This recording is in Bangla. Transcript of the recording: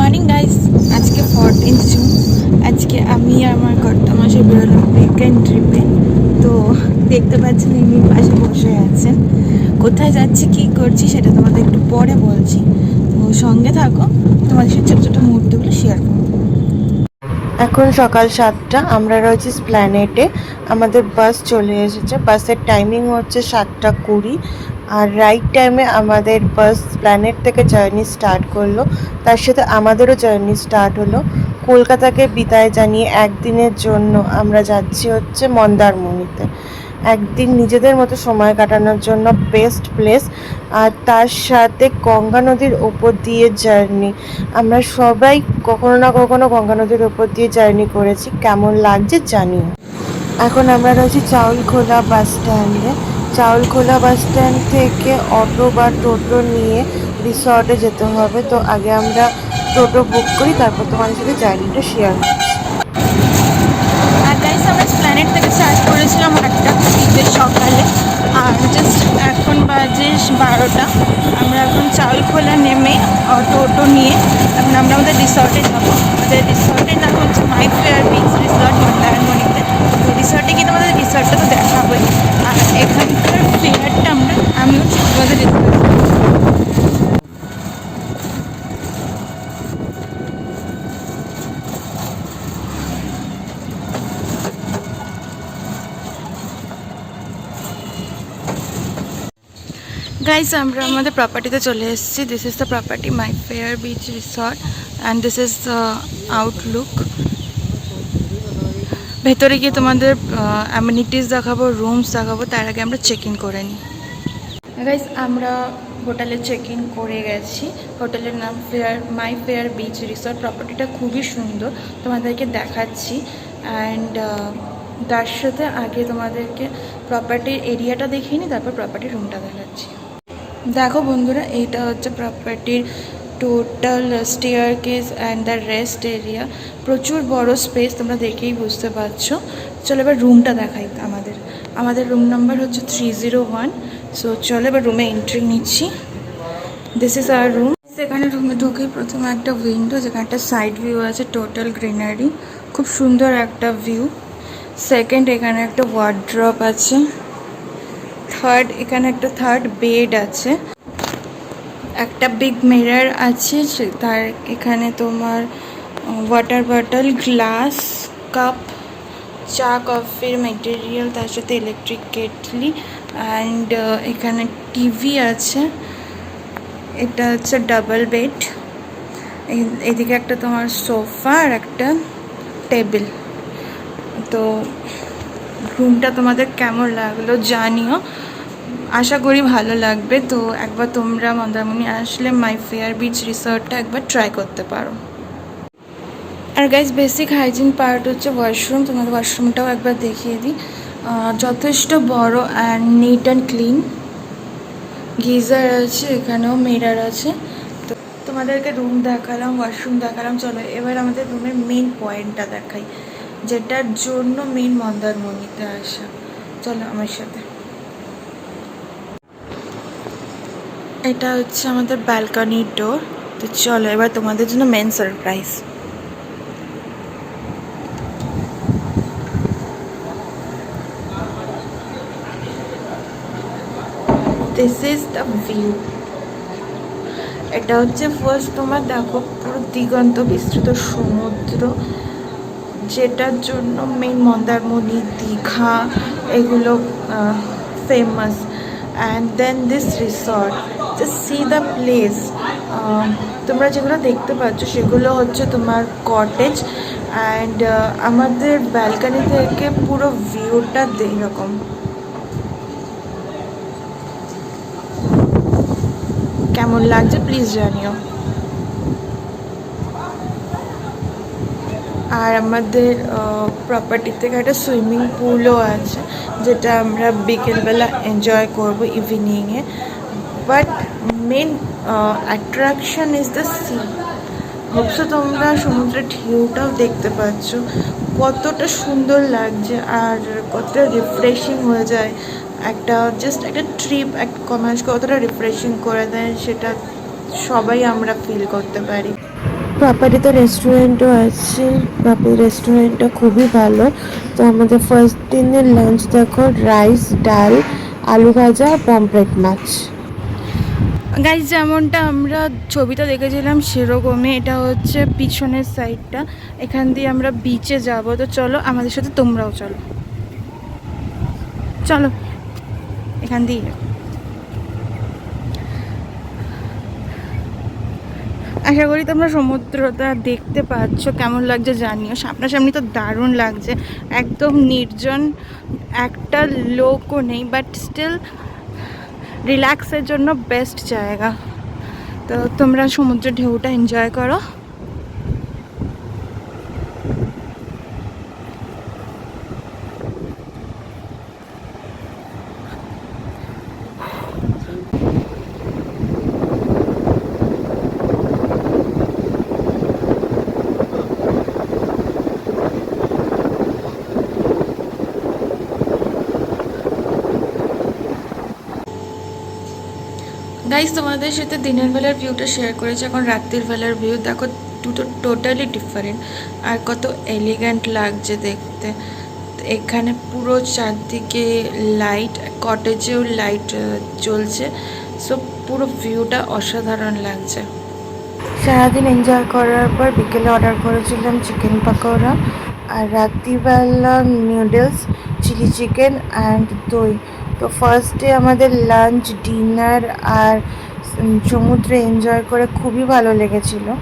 মর্নিং গাইস, আজকে 14 জুন। আজকে আমি আর আমার কর্তামশাই বেরোলাম উইকেন্ড ট্রিপে। তো দেখতে পাচ্ছেন এমনি পাশে বসে আছেন। কোথায় যাচ্ছি কী করছি সেটা তোমাদের একটু পরে বলছি, তো সঙ্গে থাকো, তোমাদের সাথে ছোটো ছোটো মুহূর্তগুলো শেয়ার করবো। এখন সকাল 7টা, আমরা রয়েছি স্প্ল্যানেটে। আমাদের বাস চলে এসেছে। বাসের টাইমিং হচ্ছে 7টা 20, আর রাইট টাইমে আমাদের বাস স্প্ল্যানেট থেকে জার্নি স্টার্ট করলো। তার সাথে আমাদেরও জার্নি স্টার্ট হলো। কলকাতাকে বিদায় জানিয়ে একদিনের জন্য আমরা যাচ্ছি হচ্ছে মন্দারমণিতে। একদিন নিজেদের মতো সময় কাটানোর জন্য বেস্ট প্লেস। আর তার সাথে গঙ্গা নদীর ওপর দিয়ে জার্নি। আমরা সবাই কখনো না কখনো গঙ্গা নদীর ওপর দিয়ে জার্নি করেছি, কেমন লাগছে জানিও। এখন আমরা রয়েছি চাউলখোলা বাস স্ট্যান্ডে। চাউলখোলা বাস স্ট্যান্ড থেকে অটো বা টোটো নিয়ে রিসর্টে যেতে হবে। তো আগে আমরা টোটো বুক করি, তারপর তোমাদের সাথে জার্নিটা শেয়ার করছি। আর গাইস, আমরা প্ল্যানেট থেকে স্টার্ট করেছিলাম 8টা সকালে, আর জাস্ট এখন বাজে 12টা। আমরা এখন চাউলখোলা নেমে টোটো নিয়ে এখন আমরা আমাদের রিসর্টে যাবো। আমাদের রিসর্টের নাম হচ্ছে মাই ফেয়ার বিচ রিসর্ট মন্দারমণিতে। তো রিসর্টে গিয়ে তোমাদের রিসর্টটা তো দেখাবোই, আর এখানকার ফেয়ারটা আমিও তোমাদের রিসর্ট। গাইস, আমরা আমাদের প্রপার্টিতে চলে এসেছি। This is the property my fair beach resort and this is the Outlook. ভেতরে গিয়ে তোমাদের অ্যামিনিটিস দেখাবো, রুমস দেখাবো, তার আগে আমরা চেক ইন করে নিই। গাইস, আমরা হোটেলে চেক ইন করে গেছি। হোটেলের নাম মাই ফেয়ার বিচ রিসর্ট। প্রপার্টিটা খুবই সুন্দর, তোমাদেরকে দেখাচ্ছি। অ্যান্ড তার সাথে আগে তোমাদেরকে প্রপার্টির এরিয়াটা দেখিয়ে নিই, তারপর প্রপার্টির রুমটা দেখাচ্ছি। দেখো বন্ধুরা, এইটা হচ্ছে প্রপার্টির total stair case and the rest area. প্রচুর বড় স্পেস, তোমরা দেখেই বুঝতে পারছো। চলো এবার রুমটা দেখাই। আমাদের রুম নাম্বার হচ্ছে 301। সো চলো এবার রুমে এন্ট্রি নিচ্ছি। This is our room. এখানে রুমে ঢুকেই প্রথমে একটা উইন্ডো, যেখানে একটা সাইড ভিউ আছে, টোটাল গ্রিনারি, খুব সুন্দর একটা ভিউ। সেকেন্ড, এখানে একটা ওয়ার্ড্রপ আছে। থার্ড, এখানে একটা থার্ড বেড আছে। একটা বিগ মিরর আছে, তার এখানে তোমার ওয়াটার বটল, গ্লাস, কাপ, চা কফির মেটেরিয়াল, তার সাথে ইলেকট্রিক কেটলি অ্যান্ড এখানে টিভি আছে। এটা হচ্ছে ডাবল বেড। এদিকে একটা তোমার সোফা আর একটা টেবিল। তো রুমটা তোমাদের কেমন লাগলো জানিও, আশা করি ভালো লাগবে। তো একবার তোমরা মন্দারমণি আসলে মাই ফেয়ার বিচ রিসর্টটা একবার ট্রাই করতে পারো। আর গাইজ, বেসিক হাইজিন পার্ট হচ্ছে ওয়াশরুম। তোমাদের ওয়াশরুমটাও একবার দেখিয়ে দিই। যথেষ্ট বড় and neat and clean. Geyser আছে, এখানেও মিরর আছে। তো তোমাদেরকে রুম দেখালাম, ওয়াশরুম দেখালাম। চলো এবার আমাদের রুমের মেন পয়েন্টটা দেখাই, যেটার জন্য মেন মন্দারমণিতে আসা। চলো আমার সাথে। এটা হচ্ছে আমাদের ব্যালকনির ডোর। তো চলো এবার তোমাদের জন্য main surprise. This is the view. এটা হচ্ছে ফার্স্ট, তোমার দেখো পুরো দিগন্ত বিস্তৃত সমুদ্র, যেটার জন্য মেন মন্দারমণি, দীঘা এগুলো famous. And then this resort, just see the place. তোমরা যেগুলো দেখতে পাচ্ছ সেগুলো হচ্ছে তোমার কটেজ। অ্যান্ড আমাদের ব্যালকানি থেকে পুরো ভিউটা এরকম। কেমন লাগছে প্লিজ জানিও। আর আমাদের প্রপার্টি থেকে একটা সুইমিং পুলও আছে, যেটা আমরা বিকেলবেলা এনজয় করবো ইভিনিংয়ে। But main attraction is the sea. Hope so তোমরা সমুদ্রের ঢেউটাও দেখতে পাচ্ছ, কতটা সুন্দর লাগছে আর কতটা রিফ্রেশিং হয়ে যায়। জাস্ট একটা ট্রিপ, একটা কতটা রিফ্রেশিং করে দেয় সেটা সবাই আমরা ফিল করতে পারি। প্রপার্টিতে রেস্টুরেন্টও আছে, প্রপার্টি রেস্টুরেন্টটা খুবই ভালো। তো আমাদের ফার্স্ট দিনের লাঞ্চ দেখো, রাইস, ডাল, আলু ভাজা, পমফ্রেট মাছ। গাইজ যেমনটা আমরা ছবিটা দেখেছিলাম সেরকমই, এটা হচ্ছে পিছনের সাইডটা, এখান দিয়ে আমরা বিচে যাব। তো চলো আমাদের সাথে তোমরাও চলো, চলো এখান দিয়ে। আশা করি তোমরা সমুদ্রটা দেখতে পাচ্ছ, কেমন লাগছে জানিও। সামনাসামনি তো দারুণ লাগছে, একদম নির্জন, একটা লোকও নেই, বাট স্টিল রিল্যাক্সের জন্য বেস্ট জায়গা। তো তোমরা সমুদ্রের ঢেউটা এনজয় করো। গাইস তোমাদের সাথে দিনের বেলার ভিউটা শেয়ার করেছি, এখন রাত্রির বেলার ভিউ দেখো, দুটো টোটালি ডিফারেন্ট। আর কত এলিগ্যান্ট লাগছে দেখতে। এখানে পুরো চারদিকে লাইট, কটেজেও লাইট জ্বলছে, সো পুরো ভিউটা অসাধারণ লাগছে। সারাদিন এনজয় করার পর বিকেলে অর্ডার করেছিলাম চিকেন পকোড়া, আর রাত্রিবেলা নুডলস, চিলি চিকেন অ্যান্ড দই। তো ফার্স্ট ডে আমাদের লাঞ্চ, ডিনার আর সমুদ্রে এনজয় করে খুবই ভালো লেগেছিলো।